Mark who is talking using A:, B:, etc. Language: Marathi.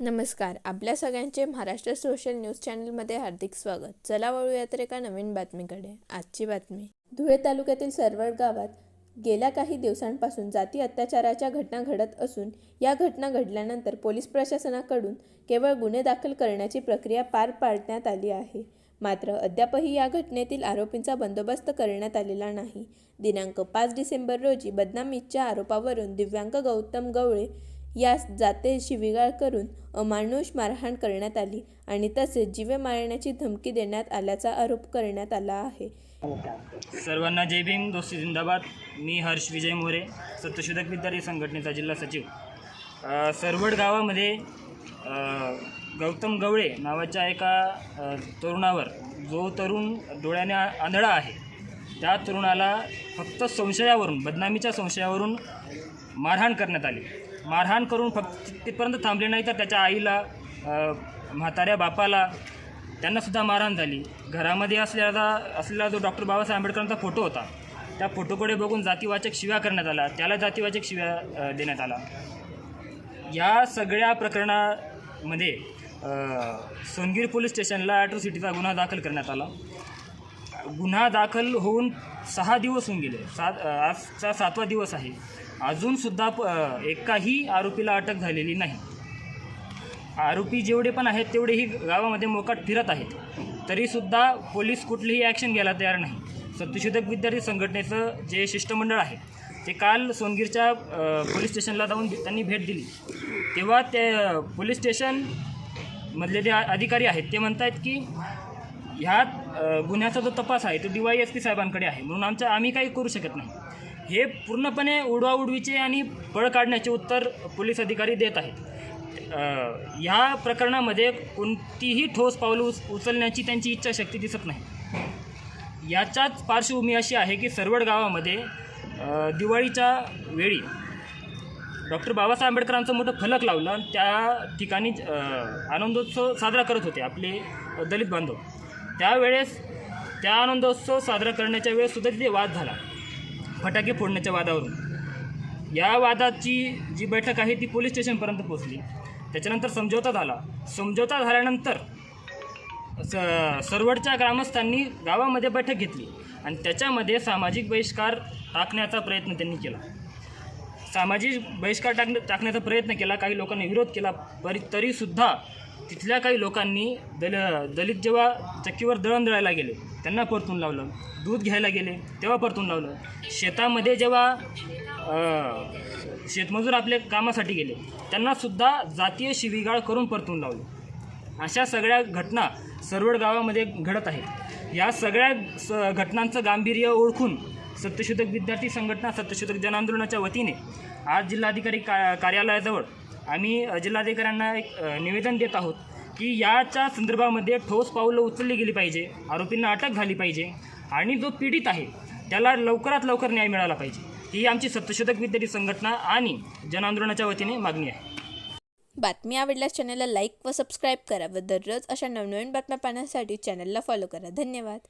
A: नमस्कार. आपल्या सगळ्यांचे महाराष्ट्र सोशल न्यूज चॅनलमध्ये हार्दिक स्वागत. चला वळूया तर एका नवीन बातमीकडे. आजची बातमी. धुळे तालुक्यातील सरवड गावात गेल्या काही दिवसांपासून जाती अत्याचाराच्या घटना घडत असून या घटना घडल्यानंतर पोलीस प्रशासनाकडून केवळ गुन्हे दाखल करण्याची प्रक्रिया पार पाडण्यात आली आहे. मात्र अद्यापही या घटनेतील आरोपींचा बंदोबस्त करण्यात आलेला नाही. दिनांक 5 डिसेंबर रोजी बदनामीच्या आरोपावरून दिव्यांग गौतम गवळे यास जाते शिवीगाळ करून अमानुष मारहाण करण्यात आली आणि तसेच जीवे मारण्याची धमकी देण्यात आल्याचा आरोप करण्यात आला आहे.
B: सर्वांना जय भीम, दोस्ती जिंदाबाद. मी हर्ष विजय मोरे, सत्यशोधक विद्यार्थी संघटनेचा जिल्हा सचिव. सरवड गावामध्ये गौतम गवळे नावाच्या एका तरुणावर, जो तरुण डोळ्याने आंधळा आहे, त्या तरुणाला फक्त संशयावरून, बदनामीच्या संशयावरून मारहाण करण्यात आली. मारहाण करून फक्त तिथपर्यंत थांबले नाही तर त्याच्या आईला, म्हाताऱ्या बापाला, त्यांनासुद्धा मारहाण झाली. घरामध्ये असलेला जो डॉक्टर बाबासाहेब आंबेडकरांचा फोटो होता, त्या फोटोकडे बघून जातीवाचक शिव्या करण्यात आला, त्याला जातीवाचक शिव्या देण्यात आला. या सगळ्या प्रकरणामध्ये सोनगीर पोलीस स्टेशनला ॲट्रॉसिटीचा गुन्हा दाखल करण्यात आला. गुन्हा दाखल होऊन 6 दिवस होऊन गेले. आजचा 7वा दिवस आहे. अजूनसुद्धा एकाही आरोपीला अटक झालेली नाही. आरोपी जेवढे पण आहेत तेवढेही गावामध्ये मोकाट फिरत आहेत, तरीसुद्धा पोलीस कुठलीही ॲक्शन घ्यायला तयार नाही. सत्यशोधक विद्यार्थी संघटनेचं जे शिष्टमंडळ आहे ते काल सोनगीरच्या पोलीस स्टेशनला जाऊन त्यांनी भेट दिली. तेव्हा ते पोलीस स्टेशनमधले जे अधिकारी आहेत ते म्हणत आहेत की ह्या गुन्ह्याचा जो तपास आहे तो DYSP साहेबांकडे आहे, म्हणून आम्ही काही करू शकत नाही. हे पूर्णपणे उडवाउडवीचे आणि पळ काढण्याचे उत्तर पोलीस अधिकारी देत आहेत. ह्या प्रकरणामध्ये कोणतीही ठोस पावलं उचलण्याची त्यांची इच्छाशक्ती दिसत नाही. याच्याच पार्श्वभूमी अशी आहे की सरवड गावामध्ये दिवाळीच्या वेळी डॉक्टर बाबासाहेब आंबेडकरांचं मोठं फलक लावलं. त्या ठिकाणी आनंदोत्सव साजरा करत होते आपले दलित बांधव. त्यावेळेस त्या आनंदोत्सव साजरा करण्याच्या वेळेससुद्धा तिथे वाद झाला, फटाके फोडण्याच्या वादावरून. या वादाची जी बैठक आहे ती पोलीस स्टेशनपर्यंत पोहोचली. त्याच्यानंतर समझोता झाला. समझोता झाल्यानंतर सरवडच्या ग्रामस्थांनी गावामध्ये बैठक घेतली आणि त्याच्यामध्ये सामाजिक बहिष्कार टाकण्याचा प्रयत्न त्यांनी केला. सामाजिक बहिष्कार टाकण्याचा प्रयत्न केला. काही लोकांनी विरोध केला, तरीसुद्धा तिथल्या काही लोकांनी दलित जेव्हा चक्कीवर दळण दळायला गेले त्यांना परतून लावलं. दूध घ्यायला गेले तेव्हा परतून लावलं. शेतामध्ये जेव्हा शेतमजूर आपल्या कामासाठी गेले त्यांनासुद्धा जातीय शिवीगाळ करून परतून लावलं. अशा सगळ्या घटना सरवड गावामध्ये घडत आहेत. या सगळ्या घटनांचं गांभीर्य ओळखून सत्यशोधक विद्यार्थी संघटना, सत्यशोधक जनआंदोलनाच्या वतीने आज जिल्हाधिकारी कार्यालयाजवळ आम्ही जिल्हाधिकाऱ्यांना एक निवेदन देत आहोत की याच्या संदर्भामध्ये ठोस पावलं उचलली गेली पाहिजे, आरोपींना अटक झाली पाहिजे आणि जो पीडित आहे त्याला लवकरात लवकर न्याय मिळाला पाहिजे. ही आमची सत्यशोधक विद्यार्थी संघटना आणि जनआंदोलनाच्या वतीने मागणी आहे.
A: बातमी आवडल्यास चॅनलला लाईक व सबस्क्राईब करा व दररोज अशा नवनवीन बातम्या पाहण्यासाठी चॅनलला फॉलो करा. धन्यवाद.